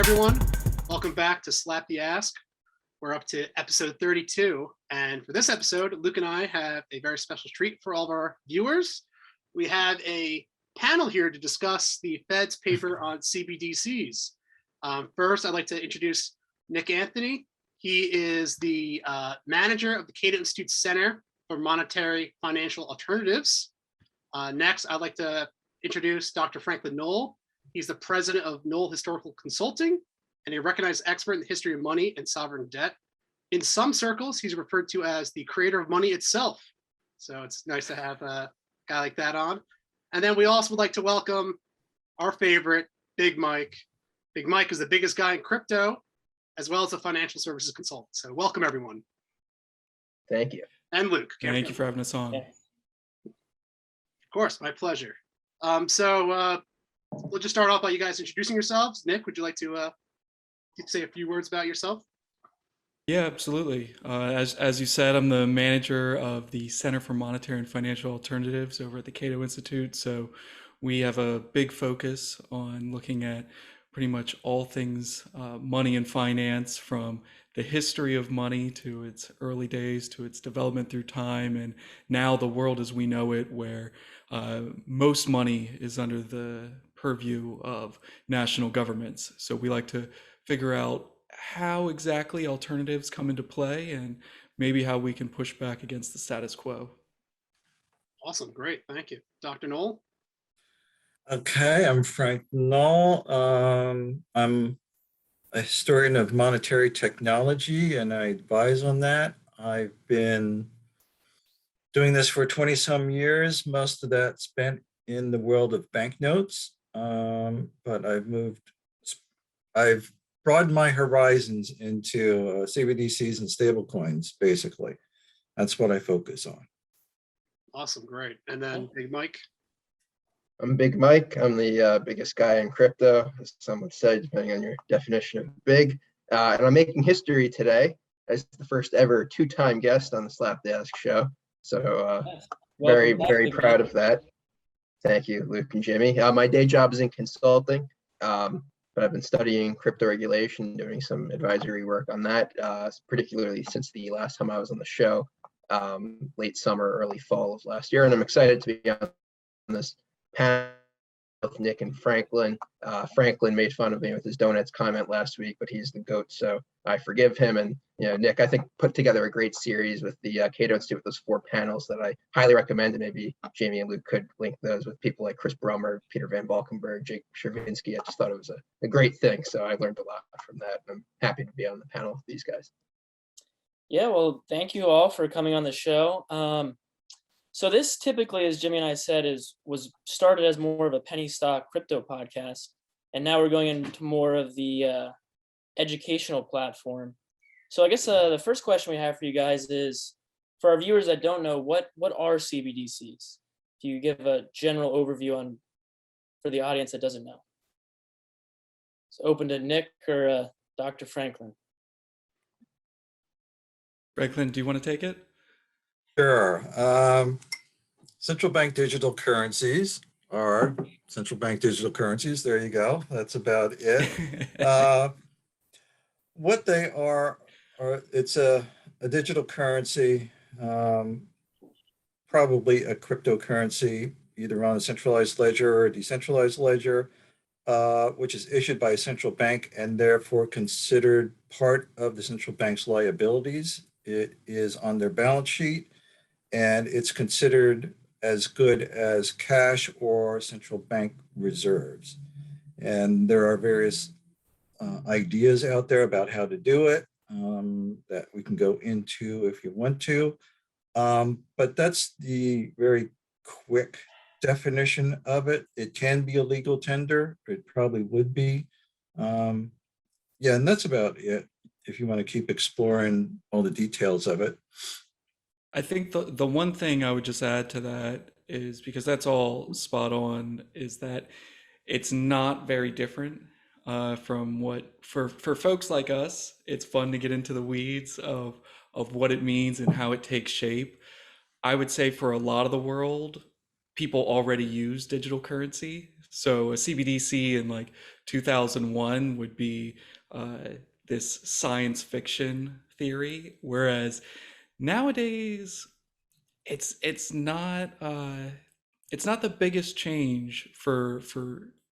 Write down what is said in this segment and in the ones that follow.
everyone. Welcome back to Slap the Ask. We're up to episode 32. And for this episode, Luke and I have a very special treat for all of our viewers. We have a panel here to discuss the Fed's paper on CBDCs. First, I'd like to introduce Nick Anthony. He is the manager of the Cato Institute Center for Monetary Financial Alternatives. Next, I'd like to introduce Dr. Franklin Noll. He's the president of Noll Historical Consulting and a recognized expert in the history of money and sovereign debt. In some circles, he's referred to as the creator of money itself. So it's nice to have a guy like that on. And then we also would like to welcome our favorite, Big Mike. Big Mike is the biggest guy in crypto, as well as a financial services consultant. So welcome, everyone. Thank you. And Luke. Thank you for having us on. Of course, my pleasure. We'll just start off by you guys introducing yourselves. Nick, would you like to say a few words about yourself? Yeah, absolutely. As you said, I'm the manager of the Center for Monetary and Financial Alternatives over at the Cato Institute. So we have a big focus on looking at pretty much all things money and finance, from the history of money to its early days to its development through time, and now the world as we know it, where most money is under the purview of national governments. So we like to figure out how exactly alternatives come into play and maybe how we can push back against the status quo. Awesome, great, thank you. Dr. Noll? Okay, I'm Frank Noll. I'm a historian of monetary technology and I advise on that. I've been doing this for 20 some years, most of that spent in the world of banknotes, but I've broadened my horizons into CBDCs and stablecoins, basically. That's what I focus on. Awesome, great. And then Big Mike? I'm Big Mike. I'm the biggest guy in crypto, as some would say, depending on your definition of big. And I'm making history today as the first ever two-time guest on the Slap the Ask show. So very, very proud of that. Thank you, Luke and Jimmy. My day job is in consulting, but I've been studying crypto regulation, doing some advisory work on that, particularly since the last time I was on the show, late summer, early fall of last year. And I'm excited to be on this panel with Nick and Franklin. Franklin made fun of me with his donuts comment last week, but he's the GOAT, so I forgive him. And Nick, I think, put together a great series with the Cato Institute with those 4 panels that I highly recommend. And maybe Jamie and Luke could link those with people like Chris Brummer, Peter Van Valkenburg, Jake Chervinsky. I just thought it was a great thing, so I learned a lot from that. And I'm happy to be on the panel with these guys. Yeah, well, thank you all for coming on the show. So this typically, as Jimmy and I said, was started as more of a penny stock crypto podcast, and now we're going into more of the educational platform. So I guess the first question we have for you guys is, for our viewers that don't know, what are CBDCs? Do you give a general overview for the audience that doesn't know? So open to Nick or Dr. Franklin. Franklin, do you want to take it? Sure. Central bank digital currencies are central bank digital currencies. There you go. That's about it. What they are it's a digital currency, probably a cryptocurrency, either on a centralized ledger or a decentralized ledger, which is issued by a central bank and therefore considered part of the central bank's liabilities. It is on their balance sheet, and it's considered as good as cash or central bank reserves. And there are various ideas out there about how to do it that we can go into if you want to. But that's the very quick definition of it. It can be a legal tender. It probably would be. Yeah, and that's about it, if you want to keep exploring all the details of it. I think the one thing I would just add to that is, because that's all spot on, is that it's not very different from what, for folks like us, it's fun to get into the weeds of what it means and how it takes shape. I would say for a lot of the world, people already use digital currency. So a CBDC in like 2001 would be this science fiction theory, whereas nowadays it's not the biggest change for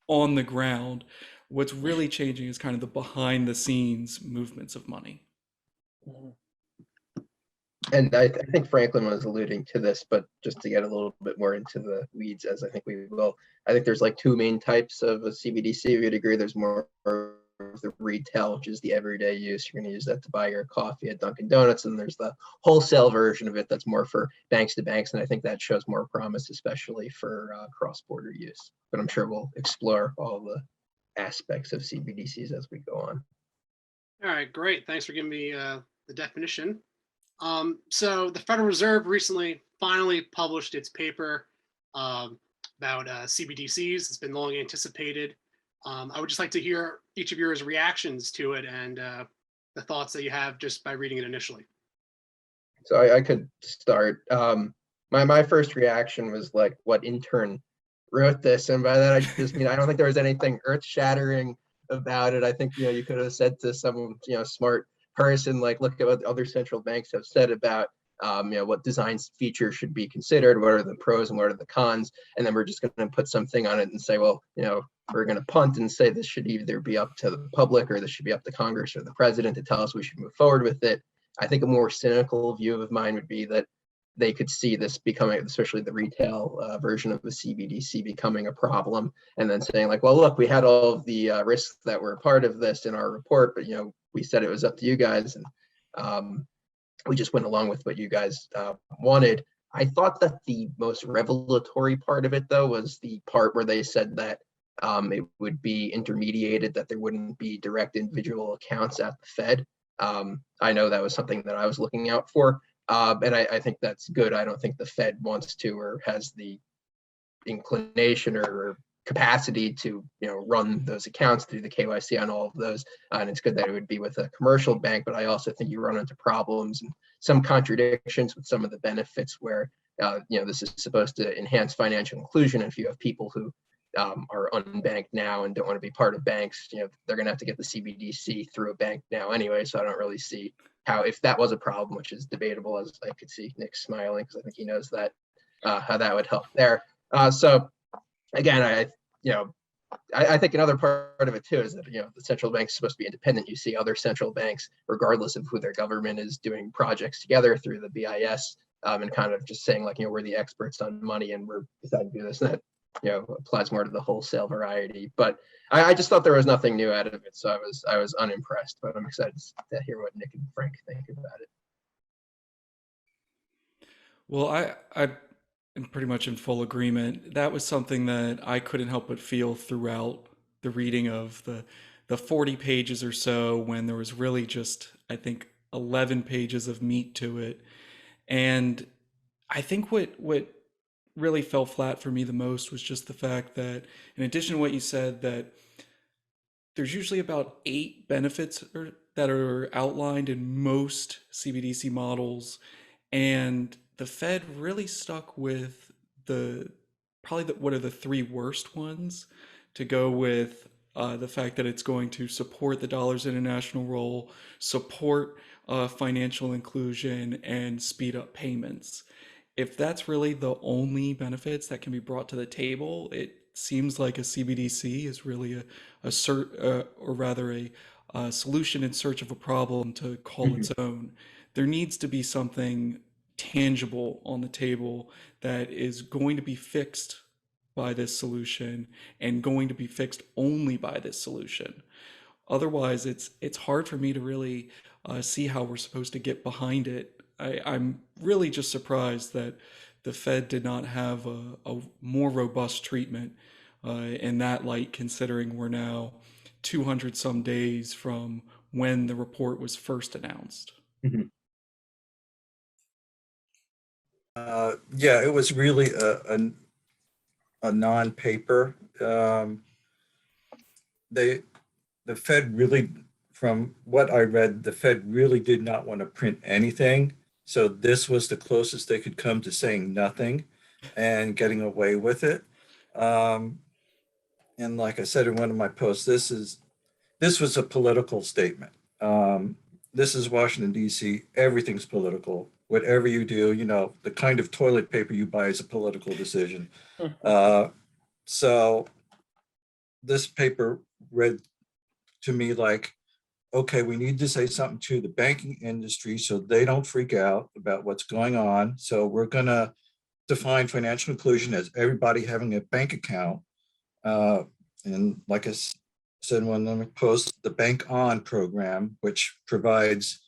on the ground. What's really changing is kind of the behind the scenes movements of money. Mhm. And I think Franklin was alluding to this, but just to get a little bit more into the weeds, as I think we will, I think there's like two main types of a CBDC. We'd agree there's more of the retail, which is the everyday use. You're going to use that to buy your coffee at Dunkin' Donuts. And there's the wholesale version of it that's more for banks to banks. And I think that shows more promise, especially for cross-border use. But I'm sure we'll explore all the aspects of CBDCs as we go on. All right, great. Thanks for giving me the definition. So the Federal Reserve recently finally published its paper about CBDCs. It's been long anticipated. I would just like to hear each of yours reactions to it and the thoughts that you have just by reading it initially. So I could start. My first reaction was like, what intern wrote this? And by that, I just mean, I don't think there was anything earth shattering about it. I think, you could have said to some, smart person, like, look at what other central banks have said about, what design features should be considered, what are the pros and what are the cons. And then we're just going to put something on it and say, well, we're going to punt and say this should either be up to the public or this should be up to Congress or the president to tell us we should move forward with it. I think a more cynical view of mine would be that they could see this becoming, especially the retail version of the CBDC, becoming a problem, and then saying like, well, look, we had all of the risks that were part of this in our report, but we said it was up to you guys, and we just went along with what you guys wanted. I thought that the most revelatory part of it, though, was the part where they said that it would be intermediated, that there wouldn't be direct individual accounts at the Fed. I know that was something that I was looking out for. And I think that's good. I don't think the Fed wants to or has the inclination or capacity to run those accounts, through the KYC on all of those. And it's good that it would be with a commercial bank, but I also think you run into problems and some contradictions with some of the benefits where this is supposed to enhance financial inclusion. And if you have people who are unbanked now and don't want to be part of banks, they're going to have to get the CBDC through a bank now anyway. So I don't really see how, if that was a problem, which is debatable, as I could see Nick smiling because I think he knows that, how that would help there. So again, I think another part of it too is that the central bank is supposed to be independent. You see other central banks, regardless of who their government is, doing projects together through the BIS, and kind of just saying like, we're the experts on money and we're deciding to do this and that. Applies more to the wholesale variety. But I just thought there was nothing new out of it, so I was unimpressed. But I'm excited to hear what Nick and Frank think about it. Well, I am pretty much in full agreement. That was something that I couldn't help but feel throughout the reading of the 40 pages or so, when there was really just, I think, 11 pages of meat to it. And I think what really fell flat for me the most was just the fact that, in addition to what you said, that there's usually about 8 benefits that are outlined in most CBDC models, and the Fed really stuck with what are the 3 worst ones, to go with the fact that it's going to support the dollar's international role, support financial inclusion, and speed up payments. If that's really the only benefits that can be brought to the table, it seems like a CBDC is really a solution in search of a problem to call its own. There needs to be something tangible on the table that is going to be fixed by this solution and going to be fixed only by this solution. Otherwise, it's hard for me to really see how we're supposed to get behind it. I'm really just surprised that the Fed did not have a more robust treatment in that light, considering we're now 200 some days from when the report was first announced. Yeah, it was really a non-paper. The Fed really, from what I read, the Fed really did not want to print anything. So this was the closest they could come to saying nothing and getting away with it. and like I said in one of my posts, this was a political statement. This is Washington, D.C. Everything's political. Whatever you do, the kind of toilet paper you buy is a political decision. So this paper read to me like, okay, we need to say something to the banking industry so they don't freak out about what's going on. So we're going to define financial inclusion as everybody having a bank account. And like I said in one of the posts, the Bank On program, which provides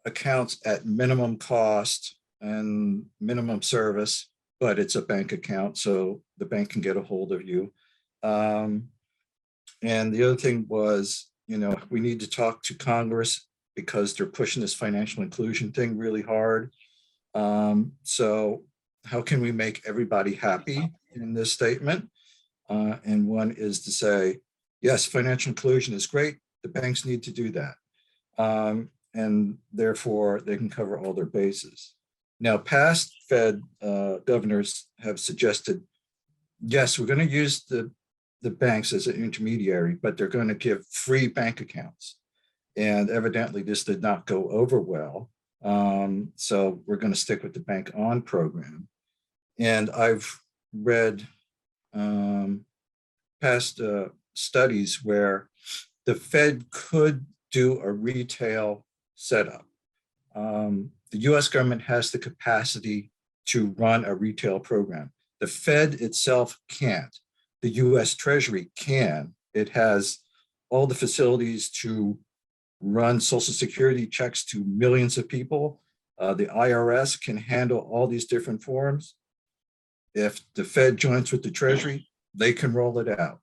accounts at minimum cost and minimum service, but it's a bank account, so the bank can get a hold of you. And the other thing was, we need to talk to Congress because they're pushing this financial inclusion thing really hard. So how can we make everybody happy in this statement? And one is to say, yes, financial inclusion is great. The banks need to do that. And therefore they can cover all their bases. Now, past Fed governors have suggested, yes, we're going to use the banks as an intermediary, but they're going to give free bank accounts. And evidently this did not go over well. So we're going to stick with the Bank On program. And I've read past studies where the Fed could do a retail setup. The US government has the capacity to run a retail program. The Fed itself can't. The US Treasury can. It has all the facilities to run Social Security checks to millions of people. The IRS can handle all these different forms. If the Fed joins with the Treasury, they can roll it out.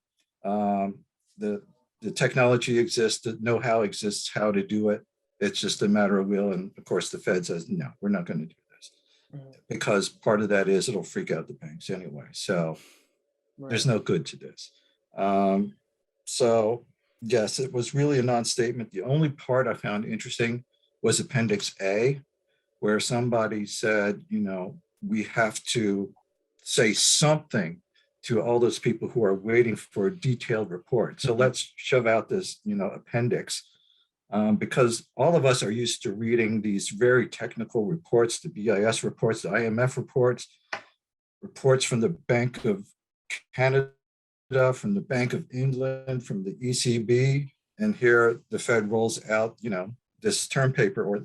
The technology exists, the know-how exists, how to do it. It's just a matter of will. And of course, the Fed says, no, we're not going to do this. Because part of that is it'll freak out the banks anyway. So there's no good to this. So yes, it was really a non-statement. The only part I found interesting was Appendix A, where somebody said, we have to say something to all those people who are waiting for a detailed report. So let's shove out this, appendix, because all of us are used to reading these very technical reports, the BIS reports, the IMF reports, reports from the Bank of Canada, from the Bank of England, from the ECB, and here the Fed rolls out, this term paper or,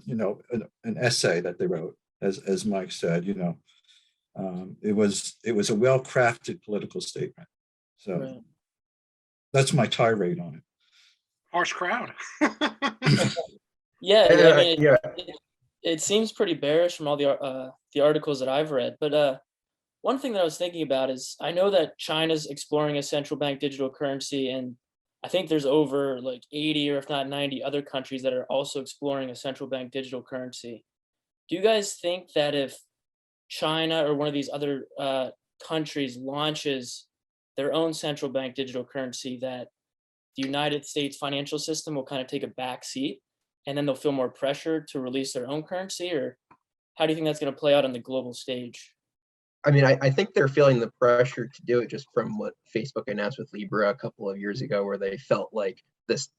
an essay that they wrote, as Mike said, it was a well-crafted political statement. So that's my tirade on it. Harsh crowd. Yeah, I mean, Yeah. it seems pretty bearish from all the articles that I've read. But one thing that I was thinking about is I know that China's exploring a central bank digital currency, and I think there's over like 80 or if not 90 other countries that are also exploring a central bank digital currency. Do you guys think that if China or one of these other countries launches their own central bank digital currency, that the United States financial system will kind of take a back seat and then they'll feel more pressure to release their own currency? Or how do you think that's going to play out on the global stage? I mean, I think they're feeling the pressure to do it just from what Facebook announced with Libra a couple of years ago, where they felt like this,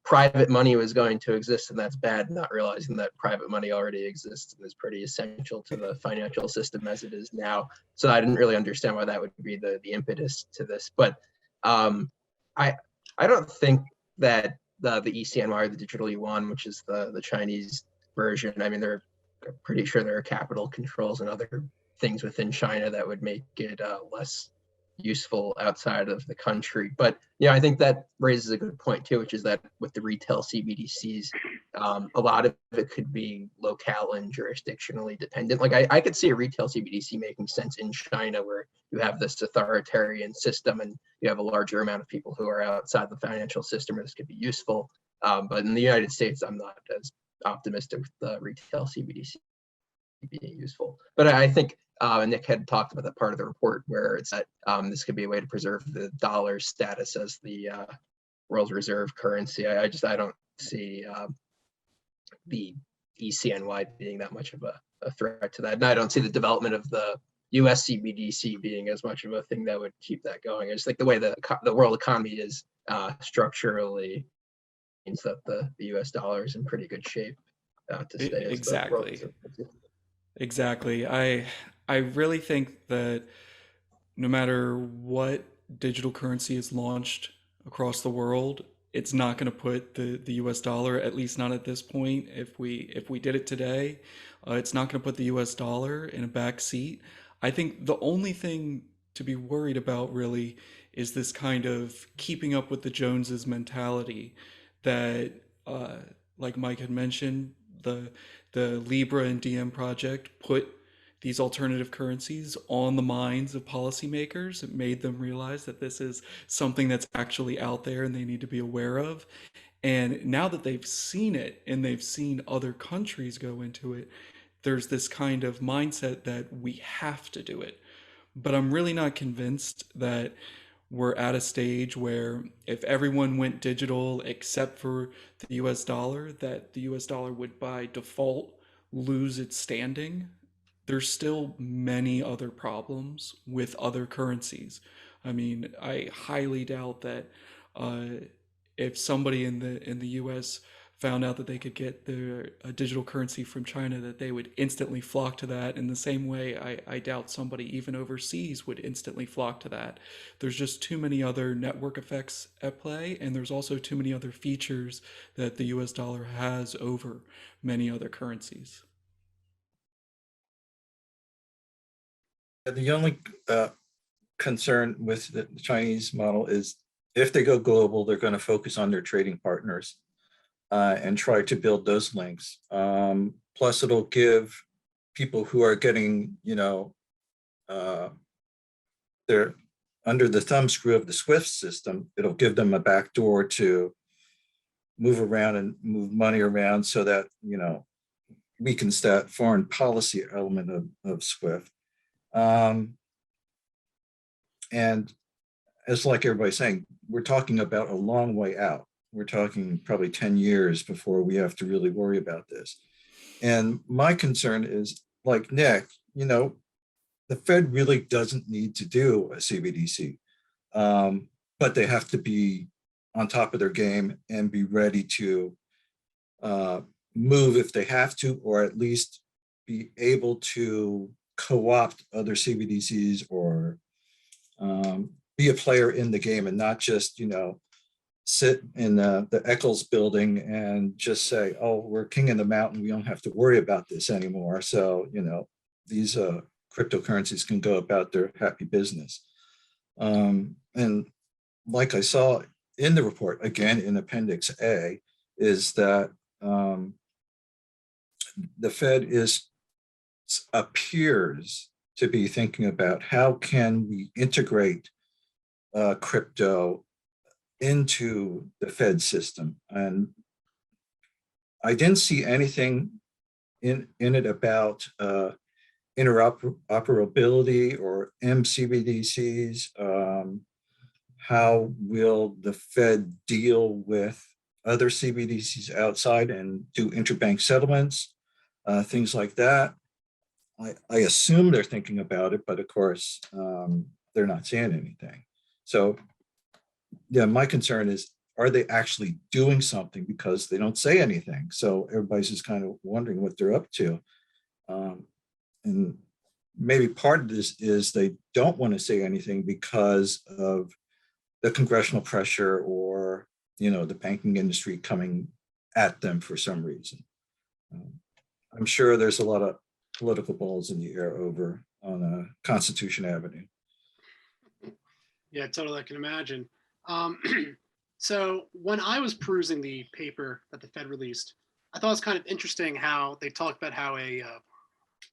private money was going to exist and that's bad, not realizing that private money already exists and is pretty essential to the financial system as it is now. So I didn't really understand why that would be the impetus to this. But I don't think that the ECNY or the digital yuan, which is the Chinese version, I mean, they're pretty sure there are capital controls and other things within China that would make it less useful outside of the country. But I think that raises a good point too, which is that with the retail CBDCs, a lot of it could be locale and jurisdictionally dependent. Like I could see a retail CBDC making sense in China, where you have this authoritarian system and you have a larger amount of people who are outside the financial system where this could be useful. But in the United States, I'm not as optimistic with the retail CBDC being useful. But I think Nick had talked about that part of the report where it's that this could be a way to preserve the dollar status as the world reserve currency. I don't see the ECNY being that much of a threat to that. And I don't see the development of the US CBDC being as much of a thing that would keep that going. It's like the way the world economy is structurally means that the US dollar is in pretty good shape to stay as the world Exactly. currency. Exactly. I really think that no matter what digital currency is launched across the world, it's not going to put the US dollar, at least not at this point. If we did it today, it's not going to put the US dollar in a back seat. I think the only thing to be worried about really is this kind of keeping up with the Joneses mentality that, like Mike had mentioned, the Libra and DM project put these alternative currencies on the minds of policymakers. It made them realize that this is something that's actually out there and they need to be aware of. And now that they've seen it and they've seen other countries go into it, there's this kind of mindset that we have to do it. But I'm really not convinced that we're at a stage where if everyone went digital except for the US dollar, that the US dollar would by default lose its standing. There's still many other problems with other currencies. I mean, I highly doubt that uh, if somebody in the U.S. found out that they could get a digital currency from China, that they would instantly flock to that. In the same way, I doubt somebody even overseas would instantly flock to that. There's just too many other network effects at play, and there's also too many other features that the U.S. dollar has over many other currencies. The only concern with the Chinese model is if they go global, they're going to focus on their trading partners and try to build those links. Plus, it'll give people who are getting, they're under the thumbscrew of the SWIFT system, it'll give them a backdoor to move around and move money around so that, weakens that foreign policy element of SWIFT. And as like everybody's saying, we're talking about a long way out. We're talking probably 10 years before we have to really worry about this. And my concern is, like Nick, the Fed really doesn't need to do a CBDC, but they have to be on top of their game and be ready to move if they have to, or at least be able to co-opt other CBDCs or be a player in the game and not just, sit in the Eccles building and just say, oh, we're king of the mountain. We don't have to worry about this anymore. So, these cryptocurrencies can go about their happy business. And like I saw in the report, again, in Appendix A, is that the Fed appears to be thinking about how can we integrate crypto into the Fed system. And I didn't see anything in it about interoperability or MCBDCs. How will the Fed deal with other CBDCs outside and do interbank settlements, things like that? I assume they're thinking about it, but of course, they're not saying anything. So, yeah, my concern is, are they actually doing something, because they don't say anything? So everybody's just kind of wondering what they're up to. And maybe part of this is they don't want to say anything because of the congressional pressure or, the banking industry coming at them for some reason. I'm sure there's a lot of political balls in the air over on Constitution Avenue. Yeah, totally. I can imagine. So when I was perusing the paper that the Fed released, I thought it was kind of interesting how they talked about how the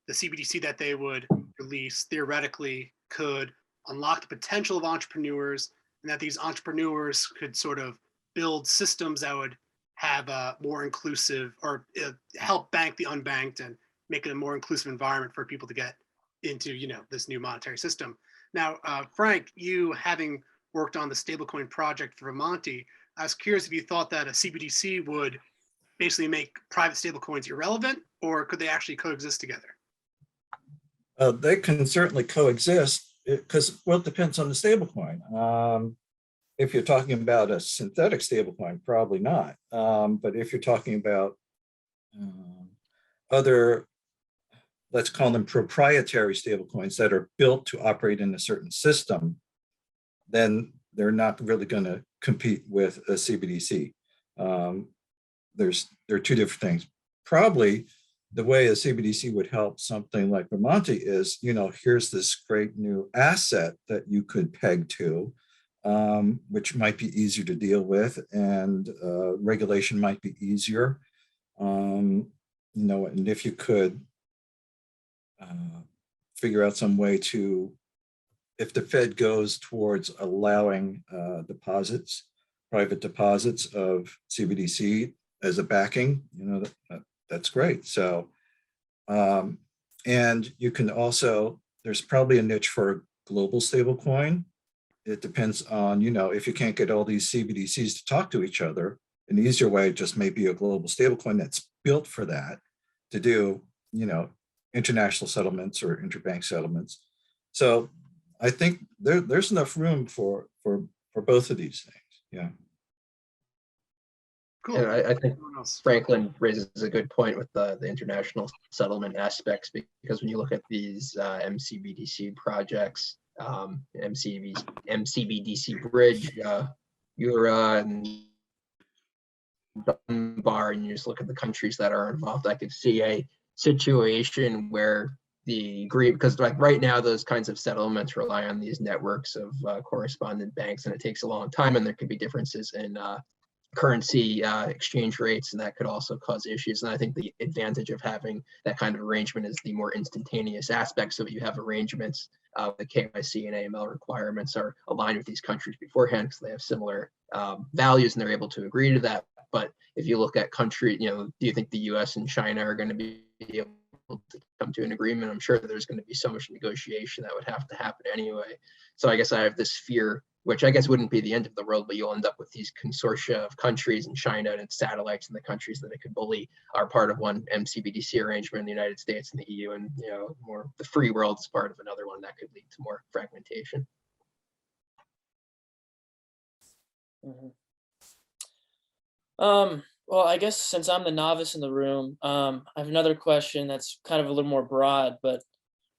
CBDC that they would release theoretically could unlock the potential of entrepreneurs, and that these entrepreneurs could sort of build systems that would have a more inclusive, or help bank the unbanked and make it a more inclusive environment for people to get into, this new monetary system. Now, Frank, you having worked on the stablecoin project for Vermonti, I was curious if you thought that a CBDC would basically make private stablecoins irrelevant, or could they actually coexist together? They can certainly coexist because, well, it depends on the stablecoin. If you're talking about a synthetic stablecoin, probably not. But if you're talking about other, let's call them proprietary stablecoins that are built to operate in a certain system, then they're not really going to compete with a CBDC. There are two different things. Probably the way a CBDC would help something like Vermonte is, here's this great new asset that you could peg to, which might be easier to deal with, and regulation might be easier. And if you could figure out some way to, if the Fed goes towards allowing deposits, private deposits of CBDC as a backing, that's great. So, and you can also, there's probably a niche for a global stablecoin. It depends on, if you can't get all these CBDCs to talk to each other, an easier way just may be a global stablecoin that's built for that, to do, international settlements or interbank settlements. So I think there's enough room for both of these things. Yeah. Cool. And I think Anyone else? Franklin raises a good point with the international settlement aspects, because when you look at these MCBDC projects, MCBDC bridge, Euro and Dunbar, and you just look at the countries that are involved, I could see a situation where the agreement, because like right now those kinds of settlements rely on these networks of correspondent banks, and it takes a long time, and there could be differences in currency exchange rates, and that could also cause issues. And I think the advantage of having that kind of arrangement is the more instantaneous aspect, so that you have arrangements the KYC and AML requirements are aligned with these countries beforehand, because they have similar values and they're able to agree to that. But if you look at country, do you think the US and China are going to be able to come to an agreement? I'm sure there's going to be so much negotiation that would have to happen anyway. So I guess I have this fear, which I guess wouldn't be the end of the world, but you'll end up with these consortia of countries and China and its satellites and the countries that it could bully are part of one MCBDC arrangement in the United States and the EU, and more the free world is part of another one that could lead to more fragmentation. Mm-hmm. Well, I guess since I'm the novice in the room, I have another question that's kind of a little more broad, but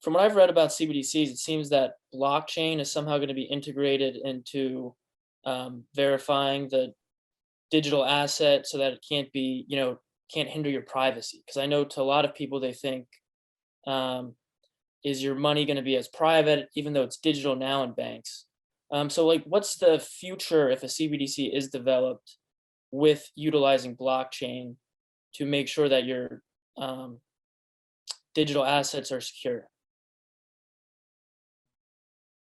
from what I've read about CBDCs, it seems that blockchain is somehow going to be integrated into verifying the digital asset so that it can't be, can't hinder your privacy. Because I know to a lot of people, they think, is your money going to be as private, even though it's digital now in banks? So like, what's the future if a CBDC is developed with utilizing blockchain to make sure that your digital assets are secure?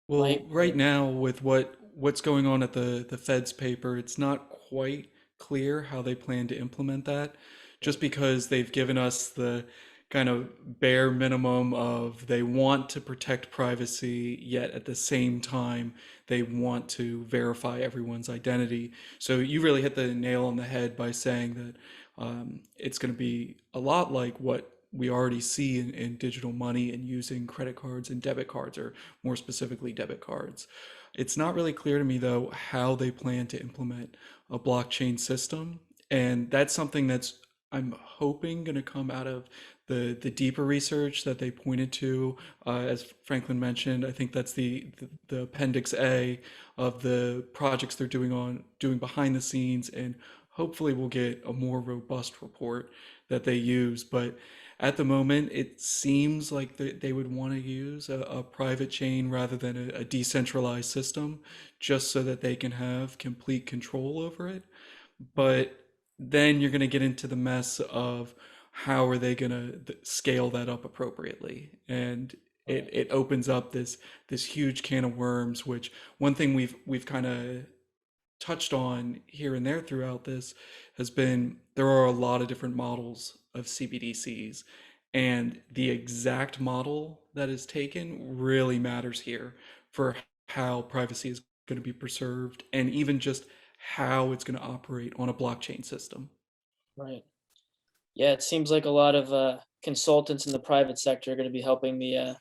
Well, right now with what's going on at the Fed's paper, it's not quite clear how they plan to implement that, just because they've given us the kind of bare minimum of they want to protect privacy, yet at the same time they want to verify everyone's identity. So you really hit the nail on the head by saying that it's going to be a lot like what we already see in digital money and using credit cards and debit cards, or more specifically debit cards. It's not really clear to me though how they plan to implement a blockchain system, and that's something that's, I'm hoping, going to come out of the deeper research that they pointed to, as Franklin mentioned. I think that's the Appendix A of the projects they're doing behind the scenes, and hopefully we'll get a more robust report that they use. But at the moment, it seems like they would want to use a private chain rather than a decentralized system, just so that they can have complete control over it. But then you're going to get into the mess of how are they going to scale that up appropriately, and it opens up this huge can of worms. Which one thing we've kind of touched on here and there throughout this has been, there are a lot of different models of CBDCs, and the exact model that is taken really matters here for how privacy is going to be preserved, and even just how it's going to operate on a blockchain system. Right. Yeah, it seems like a lot of consultants in the private sector are going to be helping the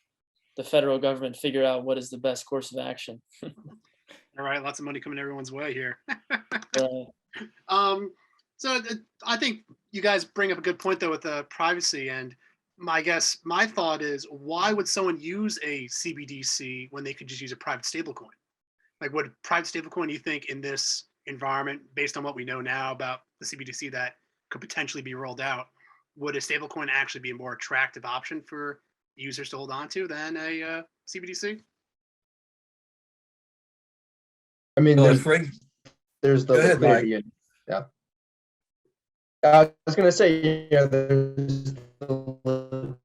the federal government figure out what is the best course of action. All right, lots of money coming everyone's way here. Right. So I think you guys bring up a good point though with the privacy, and my thought is, why would someone use a CBDC when they could just use a private stablecoin? Like, would private stablecoin, you think, in this environment, based on what we know now about the CBDC that could potentially be rolled out, would a stablecoin actually be a more attractive option for users to hold on to than a CBDC? I mean, Well, there's the Go ahead, Mike. liquidity. Yeah. I was going to say, there's the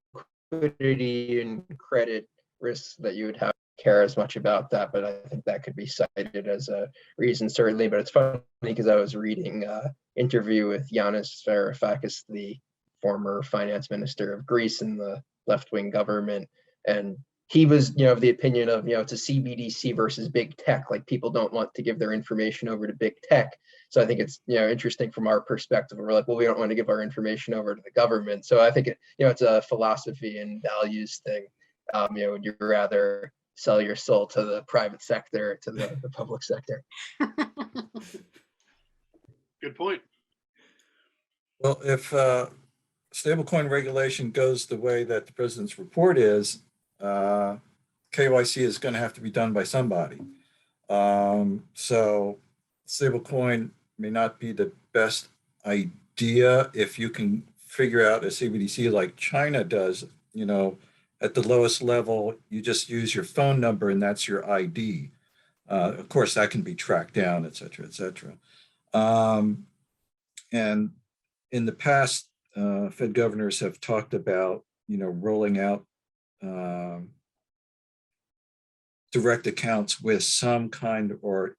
liquidity and credit risks that you would have to care as much about that, but I think that could be cited as a reason, certainly. But it's funny because I was reading an interview with Yanis Varoufakis, the former finance minister of Greece in the left-wing government, and he was, of the opinion of, it's a CBDC versus big tech. Like, people don't want to give their information over to big tech. So I think it's, interesting from our perspective. We're like, well, we don't want to give our information over to the government. So I think it's a philosophy and values thing. Would you rather sell your soul to the private sector, to the public sector? Good point. Well, if stablecoin regulation goes the way that the president's report is, KYC is going to have to be done by somebody. So stablecoin may not be the best idea if you can figure out a CBDC like China does. At the lowest level, you just use your phone number and that's your ID. Of course, that can be tracked down, et cetera, et cetera. And in the past, Fed governors have talked about, rolling out direct accounts with some kind, or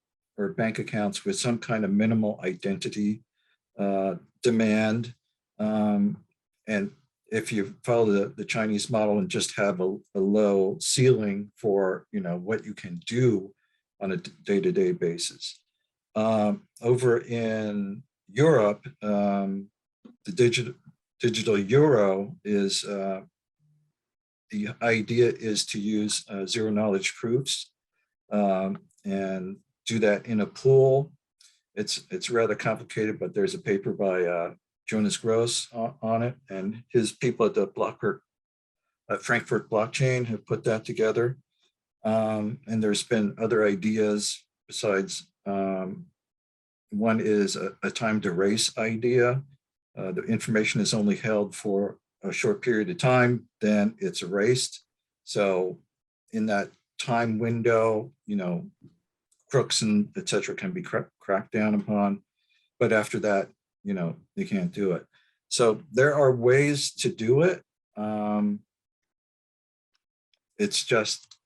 bank accounts with some kind of minimal identity demand. And if you follow the Chinese model and just have a low ceiling for, what you can do on a day-to-day basis. Over in Europe, the digital euro is, the idea is to use zero knowledge proofs and do that in a pool. It's rather complicated, but there's a paper by Jonas Gross on it, and his people at the Frankfurt blockchain have put that together. And there's been other ideas besides, one is a time to race idea. The information is only held for a short period of time, then it's erased. So in that time window, crooks and et cetera can be cracked down upon. But after that, they can't do it. So there are ways to do it. It's just,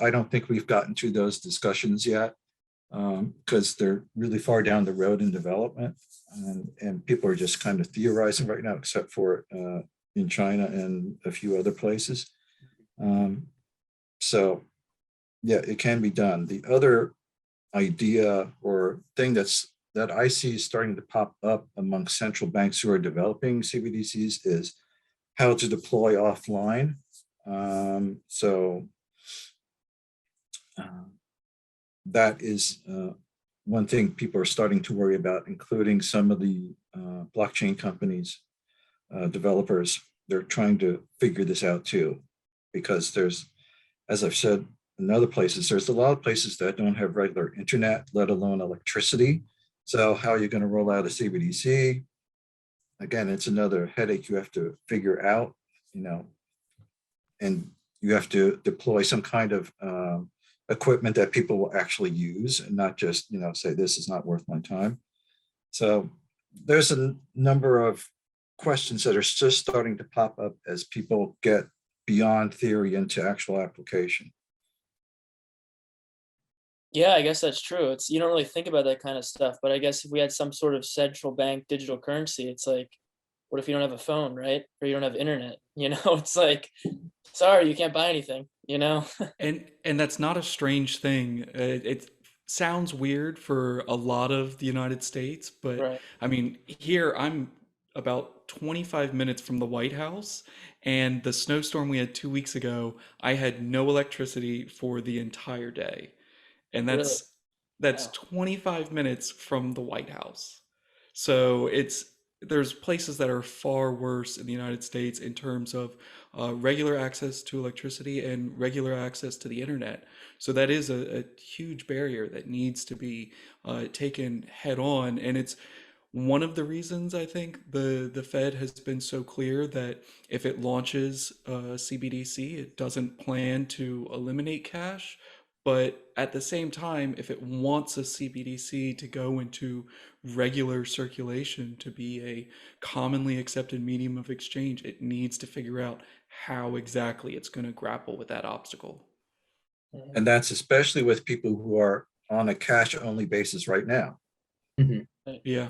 I don't think we've gotten to those discussions yet, because they're really far down the road in development. And people are just kind of theorizing right now, except for in China and a few other places. So yeah, it can be done. The other idea or thing that I see starting to pop up among central banks who are developing CBDCs is how to deploy offline. That is one thing people are starting to worry about, including some of the blockchain companies, developers. They're trying to figure this out too, because there's, as I've said in other places, there's a lot of places that don't have regular internet, let alone electricity. So how are you going to roll out a CBDC? Again, it's another headache you have to figure out, and you have to deploy some kind of equipment that people will actually use, and not just, say this is not worth my time. So there's a number of questions that are just starting to pop up as people get beyond theory into actual application. Yeah, I guess that's true. You don't really think about that kind of stuff, but I guess if we had some sort of central bank digital currency, it's like, what if you don't have a phone, right? Or you don't have internet, it's like, sorry, you can't buy anything, And that's not a strange thing. It sounds weird for a lot of the United States, but Right. I mean, here I'm about 25 minutes from the White House, and the snowstorm we had 2 weeks ago, I had no electricity for the entire day. And Really? that's Wow. 25 minutes from the White House. So there's places that are far worse in the United States in terms of regular access to electricity and regular access to the internet. So that is a huge barrier that needs to be taken head on, and it's one of the reasons I think the Fed has been so clear that if it launches CBDC, it doesn't plan to eliminate cash. But at the same time, if it wants a CBDC to go into regular circulation, to be a commonly accepted medium of exchange, it needs to figure out how exactly it's going to grapple with that obstacle. Mhm. And that's especially with people who are on a cash only basis right now. Mhm. Yeah.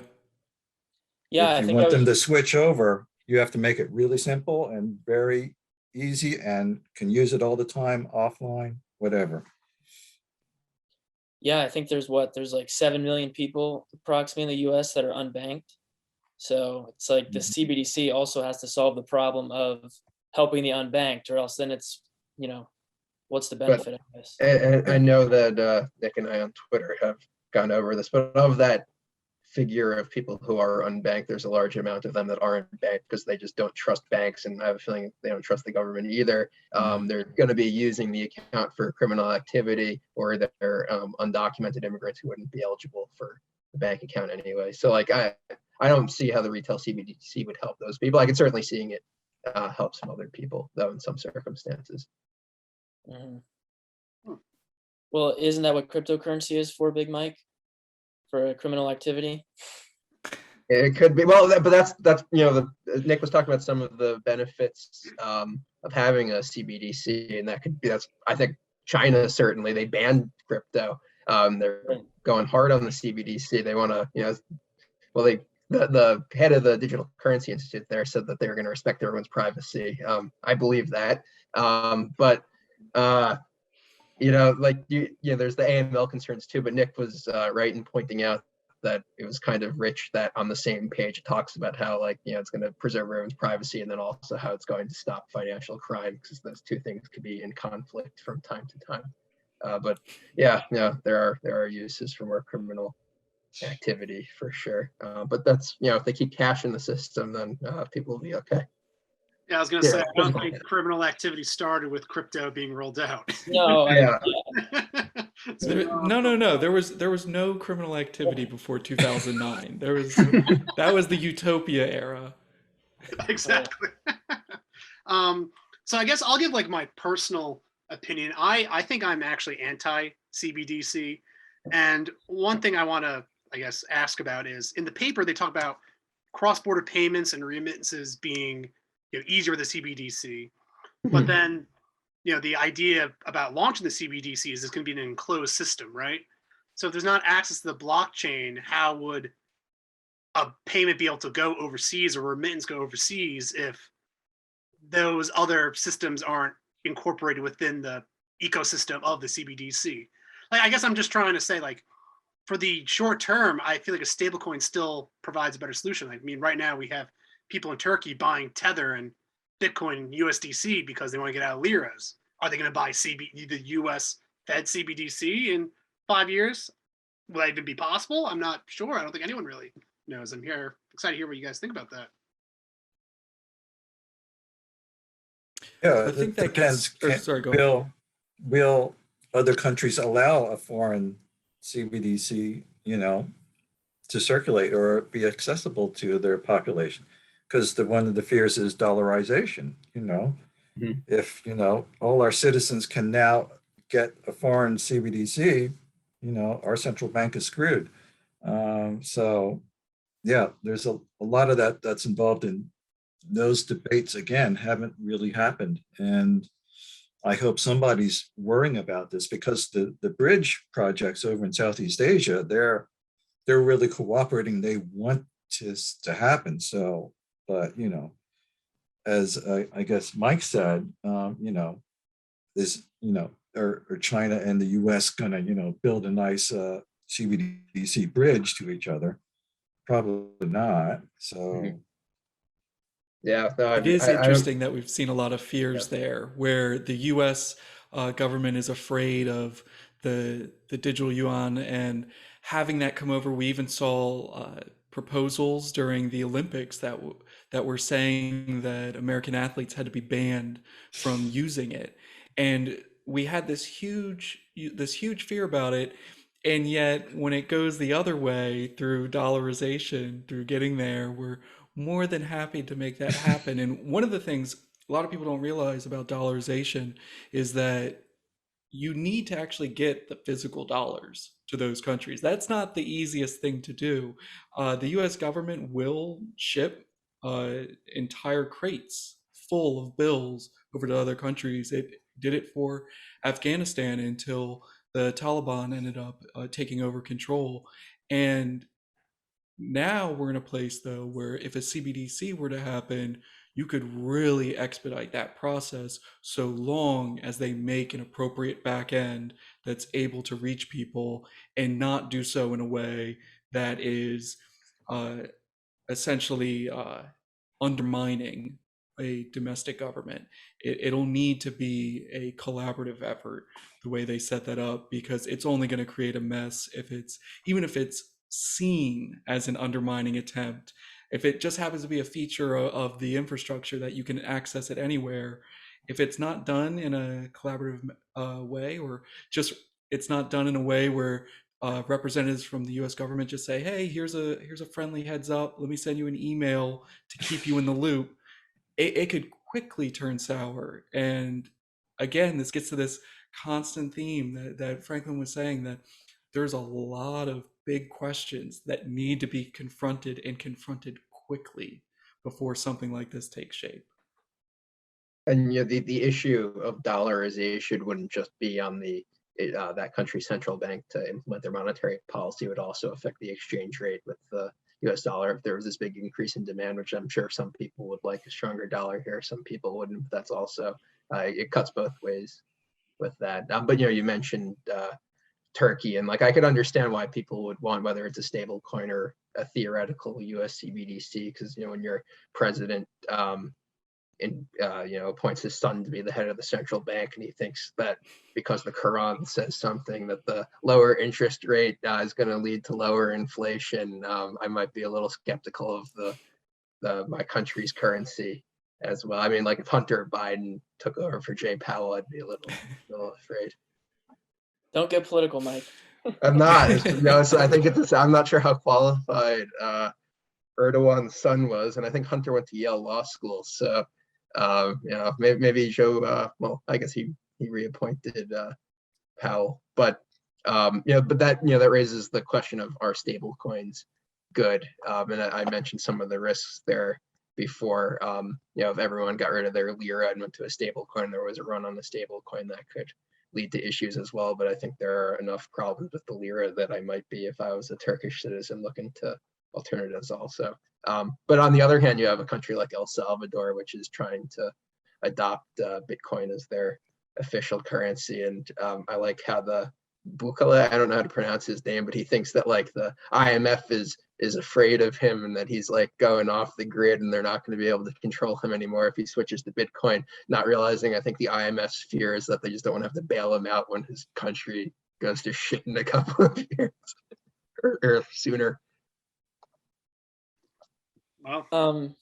Yeah, If I you think I want them to was. switch over, you have to make it really simple and very easy and can use it all the time, offline, whatever. Yeah, I think there's like 7 million people approximately in the US that are unbanked. So it's like the CBDC also has to solve the problem of helping the unbanked, or else then it's, you know, what's the But benefit, I guess? and I know that Nick and I on Twitter have gone over this, but of that figure of people who are unbanked, there's a large amount of them that aren't banked because they just don't trust banks, and I have a feeling they don't trust the government either. They're going to be using the account for criminal activity, or they're undocumented immigrants who wouldn't be eligible for the bank account anyway. So like I don't see how the retail CBDC would help those people. I can certainly seeing it help some other people though in some circumstances. Mhm. Hmm. Well, isn't that what cryptocurrency is for, Big Mike? For criminal activity? It could be well, but that's Nick was talking about some of the benefits of having a CBDC, and that could be I think China certainly they banned crypto. They're Right. going hard on the CBDC. They want to well the head of the Digital Currency Institute there said that they were going to respect everyone's privacy. I believe that, but there's the AML concerns too. But Nick was right in pointing out that it was kind of rich that on the same page it talks about how it's going to preserve everyone's privacy, and then also how it's going to stop financial crime, because those two things could be in conflict from time to time. But there are uses for more criminal activity for sure. But that's if they keep cash in the system, then people will be okay. Yeah, I was gonna say, I don't physical think cash. criminal activity started with crypto being rolled out. No, Yeah. So, No. There was no criminal activity before 2009. That was the utopia era. exactly. So I guess I'll give like my personal opinion. I think I'm actually anti CBDC, and one thing I want to I guess ask about is in the paper they talk about cross-border payments and remittances being easier with the CBDC, but then the idea about launching the CBDC is it's going to be an enclosed system, right? So if there's not access to the blockchain, how would a payment be able to go overseas or remittance go overseas if those other systems aren't incorporated within the ecosystem of the CBDC? Like, I guess I'm just trying to say, like, for the short term, I feel like a stablecoin still provides a better solution. Like, I mean, right now we have people in Turkey buying Tether and Bitcoin and USDC because they want to get out of liras. Are they going to buy the US Fed CBDC in 5 years? Will that even be possible? I'm not sure. I don't think anyone really knows. I'm excited to hear what you guys think about that. Yeah, I think it that depends. sorry, go ahead. Will other countries allow a foreign CBDC, to circulate or be accessible to their population? Because one of the fears is dollarization. Mhm. If all our citizens can now get a foreign CBDC, our central bank is screwed. So yeah, there's a lot of that's involved in those debates. Again, haven't really happened, and I hope somebody's worrying about this, because the bridge projects over in Southeast Asia, they're really cooperating. They want this to happen. So, but as I guess Mike said, is are China and the U.S. gonna build a nice CBDC bridge to each other? Probably not. So Yeah, no, It is I don't. interesting that we've seen a lot of fears there, where the U.S. Government is afraid of the digital yuan and having that come over. We even saw proposals during the Olympics that were saying that American athletes had to be banned from using it, and we had this huge fear about it. And yet, when it goes the other way through dollarization, through getting there, we're more than happy to make that happen. And one of the things a lot of people don't realize about dollarization is that you need to actually get the physical dollars to those countries. That's not the easiest thing to do. The US government will ship entire crates full of bills over to other countries. It did it for Afghanistan until the Taliban ended up taking over control. And now we're in a place though where if a CBDC were to happen, you could really expedite that process so long as they make an appropriate back end that's able to reach people and not do so in a way that is uh, essentially undermining a domestic government. It'll need to be a collaborative effort the way they set that up, because it's only going to create a mess if it's, even if it's seen as an undermining attempt. If it just happens to be a feature of the infrastructure that you can access it anywhere, if it's not done in a collaborative way, or just it's not done in a way where representatives from the U.S. government just say, "Hey, here's a friendly heads up. Let me send you an email to keep you in the loop." It could quickly turn sour. And again, this gets to this constant theme that Franklin was saying, that there's a lot of big questions that need to be confronted, and confronted quickly, before something like this takes shape. And the issue of dollarization wouldn't just be on that country's central bank to implement their monetary policy. It would also affect the exchange rate with the US dollar. If there was this big increase in demand, which I'm sure some people would like a stronger dollar here, some people wouldn't. But that's also it cuts both ways with that. But you mentioned Turkey, and like I could understand why people would want, whether it's a stable coin or a theoretical US CBDC, because when your president appoints his son to be the head of the central bank, and he thinks that because the Quran says something that the lower interest rate is going to lead to lower inflation, I might be a little skeptical of my country's currency as well. I mean, like if Hunter Biden took over for Jay Powell, I'd be a little afraid. Don't get political, Mike. I'm not. I think I'm not sure how qualified Erdogan's son was, and I think Hunter went to Yale Law School, so. Maybe Joe. Well, I guess he reappointed Powell, but but that raises the question of, are stable coins good? And I mentioned some of the risks there before. If everyone got rid of their lira and went to a stable coin, there was a run on the stable coin that could lead to issues as well. But I think there are enough problems with the lira that I might be, if I was a Turkish citizen, looking to alternatives also. But on the other hand, you have a country like El Salvador, which is trying to adopt Bitcoin as their official currency. And I like how the Bukele, I don't know how to pronounce his name, but he thinks that like the IMF is afraid of him, and that he's like going off the grid, and they're not going to be able to control him anymore if he switches to Bitcoin. Not realizing, I think the IMF's fear is that they just don't want to have to bail him out when his country goes to shit in a couple of years or sooner. Wow.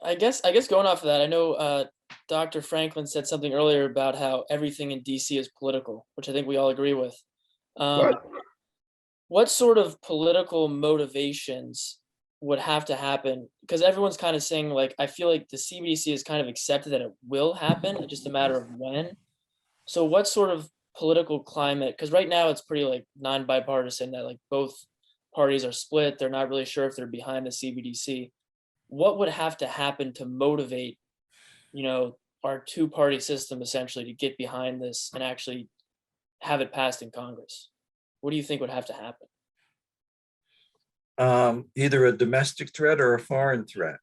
I guess going off of that, I know Dr. Franklin said something earlier about how everything in DC is political, which I think we all agree with. What sort of political motivations would have to happen? Because everyone's kind of saying, like, I feel like the CBDC has kind of accepted that it will happen, it's just a matter of when. So what sort of political climate, because right now it's pretty like non-bipartisan, that like both parties are split, they're not really sure if they're behind the CBDC. What would have to happen to motivate, our two-party system essentially to get behind this and actually have it passed in Congress? What do you think would have to happen? Either a domestic threat or a foreign threat.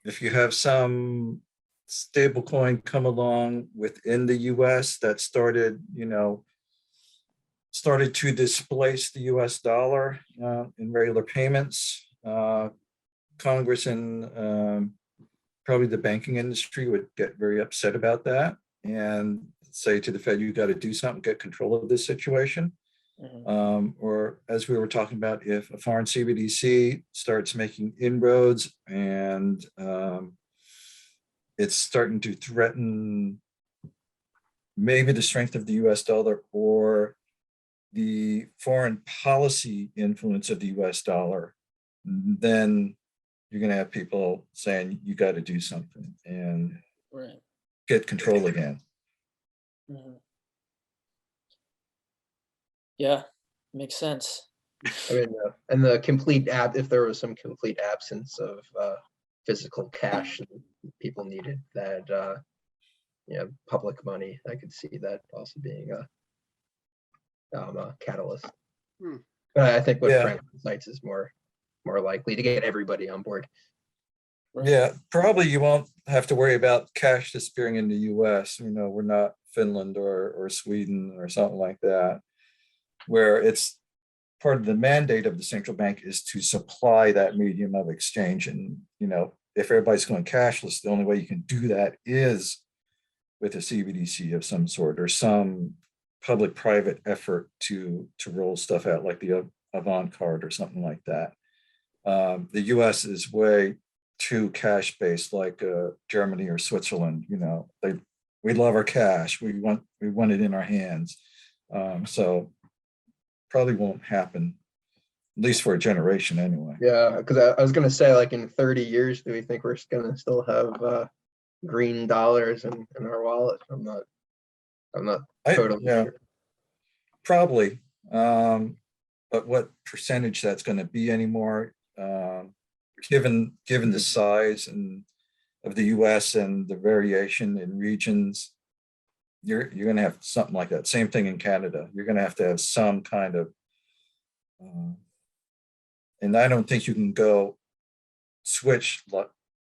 If you have some stable coin come along within the US that started to displace the US dollar in regular payments, Congress and probably the banking industry would get very upset about that and say to the Fed, you got to do something, get control of this situation. Or as we were talking about, if a foreign CBDC starts making inroads and it's starting to threaten maybe the strength of the US dollar or the foreign policy influence of the US dollar, then you're going to have people saying you got to do something and Right. get control again. Yeah, makes sense. I mean, and the complete if there was some complete absence of physical cash and people needed that, public money, I could see that also being a catalyst. But I think what Frank cites is more likely to get everybody on board. Yeah, probably you won't have to worry about cash disappearing in the US. We're not Finland or Sweden or something like that, where it's part of the mandate of the central bank is to supply that medium of exchange. And, if everybody's going cashless, the only way you can do that is with a CBDC of some sort or some public-private effort to roll stuff out like the Avant card or something like that. The US is way too cash-based, like Germany or Switzerland. We love our cash. We want it in our hands. So probably won't happen, at least for a generation anyway. Yeah, because I was going to say, like, in 30 years, do we think we're going to still have green dollars in our wallet? I'm not totally sure. Probably. But what percentage that's going to be anymore, given the size and of the US and the variation in regions, you're going to have something like that. Same thing in Canada. You're going to have some kind of, and I don't think you can go switch,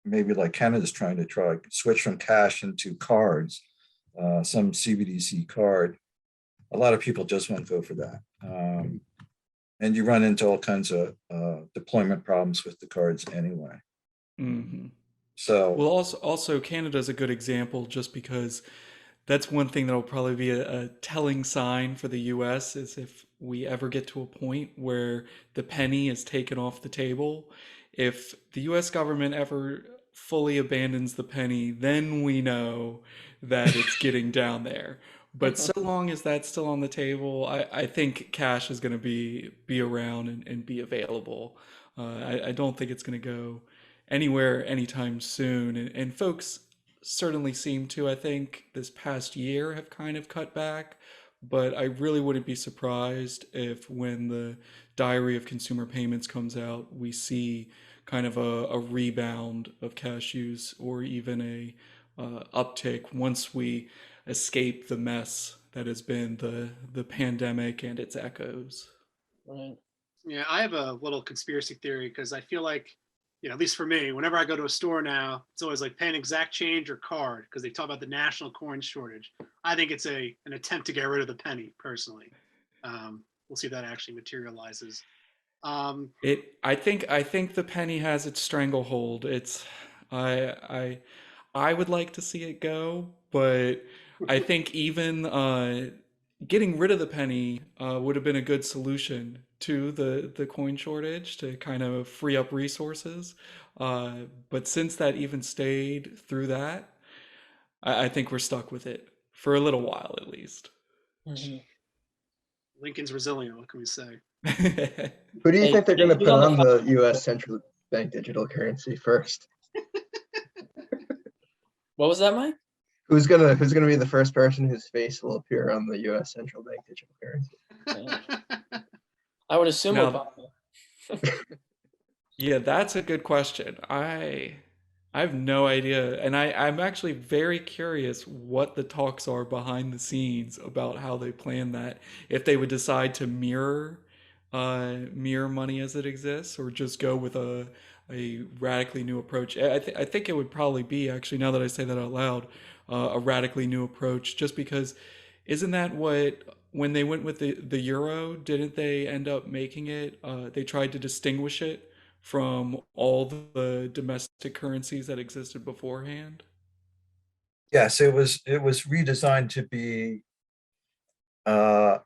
maybe like Canada's trying to switch from cash into cards, some CBDC card. A lot of people just won't go for that. And you run into all kinds of deployment problems with the cards anyway. So, well, also Canada's a good example just because that's one thing that'll probably be a telling sign for the US is if we ever get to a point where the penny is taken off the table. If the US government ever fully abandons the penny, then we know that it's getting down there. But so long as that's still on the table, I think cash is going to be around and be available. I don't think it's going to go anywhere anytime soon. And folks certainly seem to, I think, this past year have kind of cut back. But I really wouldn't be surprised if when the Diary of Consumer Payments comes out, we see kind of a rebound of cash use or even a uptick once we escape the mess that has been the pandemic and its echoes. Right. Yeah, I have a little conspiracy theory because I feel like, at least for me, whenever I go to a store now, it's always like paying exact change or card because they talk about the national coin shortage. I think it's an attempt to get rid of the penny, personally. We'll see if that actually materializes. I think the penny has its stranglehold. I would like to see it go, but I think even getting rid of the penny would have been a good solution to the coin shortage to kind of free up resources. But since that even stayed through that, I think we're stuck with it for a little while at least. Lincoln's resilient, what can we say? Who do you think they're going to put on the U.S. central bank digital currency first? What was that, Mike? Who's gonna be the first person whose face will appear on the U.S. central bank digital currency? I would assume Now, Obama. Yeah, that's a good question. I have no idea, and I'm actually very curious what the talks are behind the scenes about how they plan that. If they would decide to mirror money as it exists, or just go with a radically new approach. I think it would probably be, actually, now that I say that out loud, a radically new approach. Just because, isn't that what, when they went with the euro, didn't they end up making it? They tried to distinguish it from all the domestic currencies that existed beforehand? Yes, it was redesigned to be uh,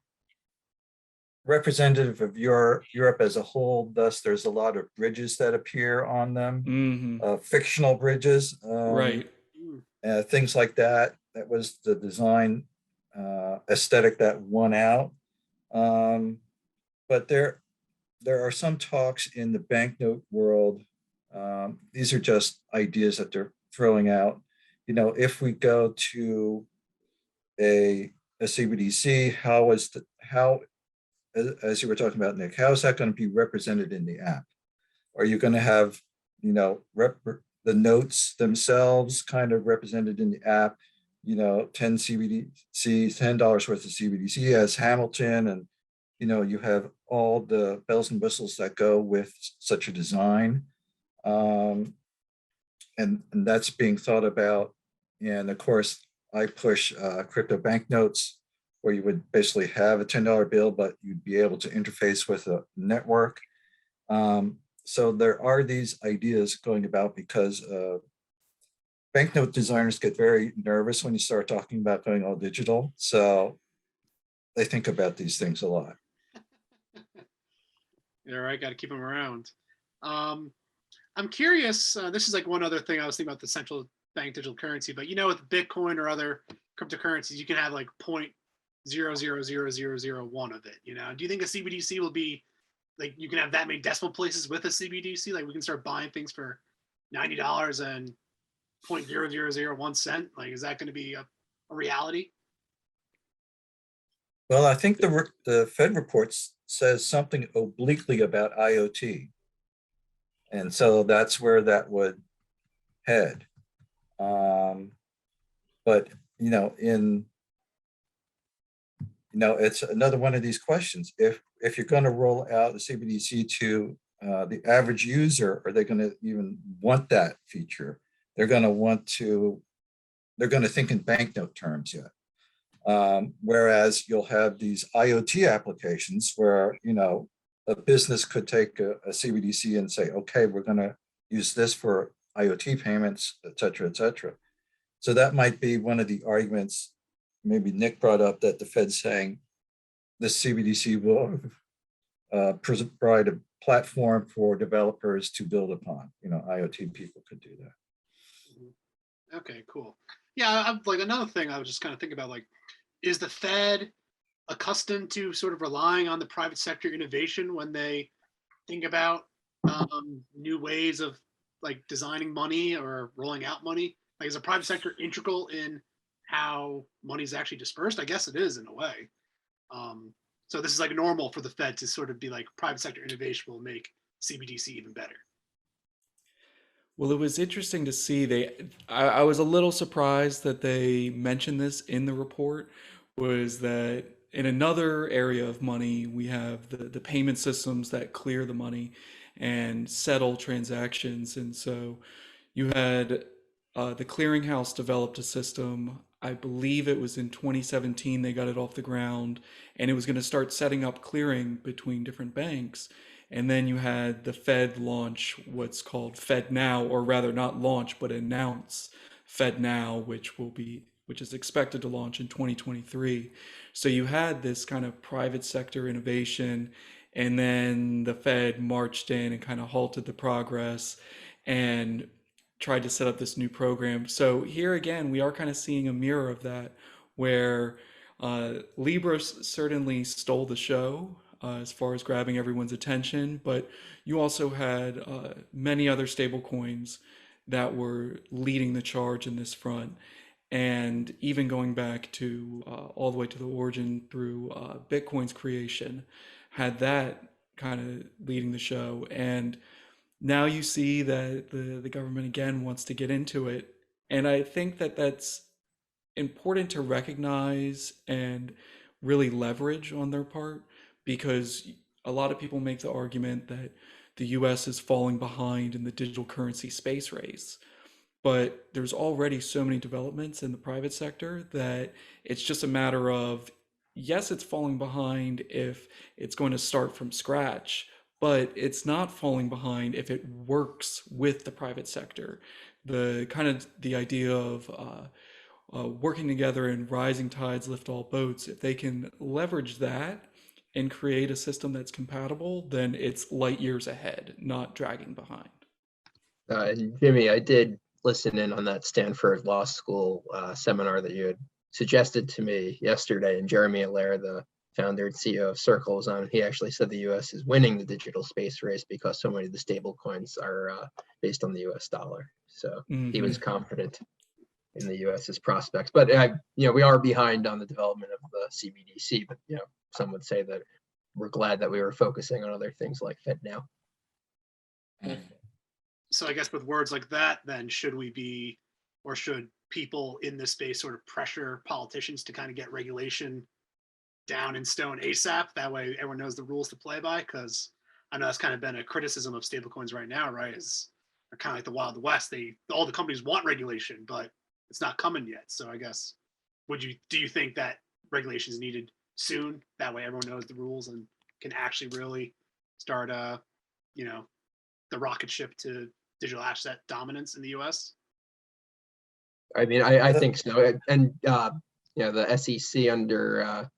representative of Europe as a whole. Thus, there's a lot of bridges that appear on them, Hmm. fictional bridges, Right. Mm. things like that. That was the design aesthetic that won out. Um, but there are some talks in the banknote world. These are just ideas that they're throwing out. If we go to a CBDC, how as you were talking about, Nick, how is that going to be represented in the app? Are you going to have, the notes themselves kind of represented in the app? 10 CBDCs, $10 worth of CBDC as Hamilton, and you have all the bells and whistles that go with such a design. And that's being thought about. And of course, I push crypto banknotes, where you would basically have a $10 bill, but you'd be able to interface with a network. So there are these ideas going about, because banknote designers get very nervous when you start talking about going all digital. So they think about these things a lot. Yeah, right. Got to keep them around. I'm curious. This is like one other thing I was thinking about the central bank digital currency, but with Bitcoin or other cryptocurrencies, you can have like 0.000001 of it. Do you think a CBDC will be like you can have that many decimal places with a CBDC? Like we can start buying things for $90 and 0.0001 cent. Like, is that going to be a reality? Well, I think the Fed report says something obliquely about IoT. And so that's where that would head. But it's another one of these questions. If you're going to roll out the CBDC to the average user, are they going to even want that feature? They're going to think in banknote terms yet. Whereas you'll have these IoT applications where a business could take a CBDC and say, okay, we're going to use this for IoT payments, et cetera, et cetera. So that might be one of the arguments maybe Nick brought up, that the Fed's saying this CBDC will provide a platform for developers to build upon. IoT people could do that. Okay, cool. Yeah, I'm like another thing I was just kind of thinking about, like, is the Fed accustomed to sort of relying on the private sector innovation when they think about new ways of like designing money or rolling out money? Like, is the private sector integral in how money is actually dispersed? I guess it is in a way. So this is like normal for the Fed to sort of be like private sector innovation will make CBDC even better. Well, it was interesting to see I was a little surprised that they mentioned this in the report, was that in another area of money, we have the payment systems that clear the money and settle transactions. And so you had the clearinghouse developed a system. I believe it was in 2017 they got it off the ground, and it was going to start setting up clearing between different banks. And then you had the Fed launch what's called Fed Now, or rather not launch, but announce Fed Now, which is expected to launch in 2023. So you had this kind of private sector innovation, and then the Fed marched in and kind of halted the progress and tried to set up this new program. So here again, we are kind of seeing a mirror of that, where Libra certainly stole the show as far as grabbing everyone's attention, but you also had many other stable coins that were leading the charge in this front. And even going back to all the way to the origin through Bitcoin's creation, had that kind of leading the show. And now you see that the government again wants to get into it. And I think that that's important to recognize and really leverage on their part, because a lot of people make the argument that the US is falling behind in the digital currency space race. But there's already so many developments in the private sector that it's just a matter of, yes, it's falling behind if it's going to start from scratch, but it's not falling behind if it works with the private sector. The idea of working together and rising tides lift all boats. If they can leverage that and create a system that's compatible, then it's light years ahead, not dragging behind. And Jimmy, I did listen in on that Stanford Law School seminar that you had suggested to me yesterday, and Jeremy Allaire, the founder and CEO of Circle, was on. He actually said the U.S. is winning the digital space race because so many of the stable coins are based on the U.S. dollar. So he was confident in the U.S.'s prospects. But we are behind on the development of the CBDC. But some would say that we're glad that we were focusing on other things like FedNow. So I guess with words like that, then should people in this space sort of pressure politicians to kind of get regulation down in stone ASAP? That way everyone knows the rules to play by. Because I know that's kind of been a criticism of stablecoins right now, right? They're kind of like the Wild West. All the companies want regulation, but it's not coming yet. So I guess, do you think that regulation is needed soon? That way everyone knows the rules and can actually really start, the rocket ship to digital asset dominance in the US? I mean, I think so. And the SEC under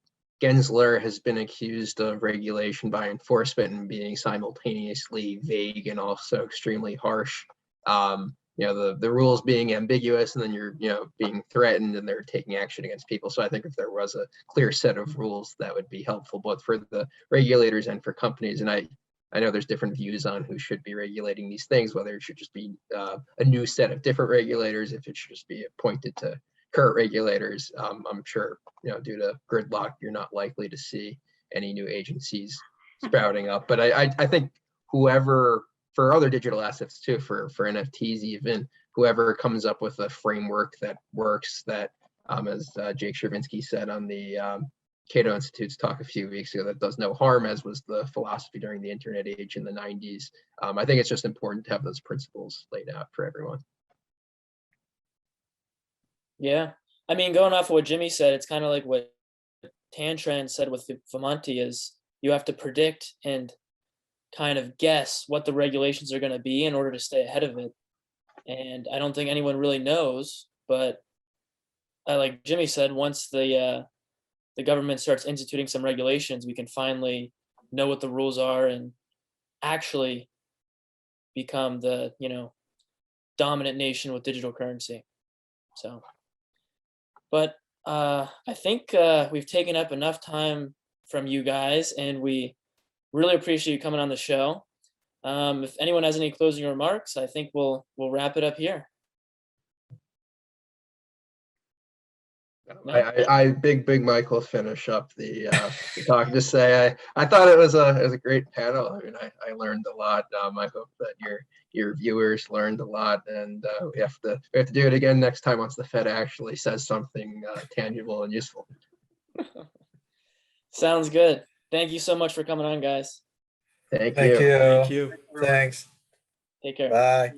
Gensler has been accused of regulation by enforcement and being simultaneously vague and also extremely harsh. The rules being ambiguous, and then you're being threatened, and they're taking action against people. So I think if there was a clear set of rules, that would be helpful both for the regulators and for companies. And I know there's different views on who should be regulating these things, whether it should just be a new set of different regulators, if it should just be appointed to current regulators. I'm sure, due to gridlock, you're not likely to see any new agencies sprouting up. But I think whoever, for other digital assets too, for NFTs even, whoever comes up with a framework that works, that as Jake Chervinsky said on the Cato Institute's talk a few weeks ago, that does no harm, as was the philosophy during the internet age in the 90s. I think it's just important to have those principles laid out for everyone. Yeah. I mean, going off of what Jimmy said, it's kind of like what Tantran said with Vimonti, is you have to predict and kind of guess what the regulations are going to be in order to stay ahead of it. And I don't think anyone really knows, but like Jimmy said, once the government starts instituting some regulations, we can finally know what the rules are and actually become the, dominant nation with digital currency. So, but I think we've taken up enough time from you guys, and we really appreciate you coming on the show. If anyone has any closing remarks, I think we'll wrap it up here. I Big Mike will finish up the talk. Just say I thought it was a great panel. I mean, I learned a lot. I hope that your viewers learned a lot, and we have to do it again next time once the Fed actually says something tangible and useful. Sounds good. Thank you so much for coming on, guys. Thank Thank you. you. Thank you. Thanks. Take care. Bye.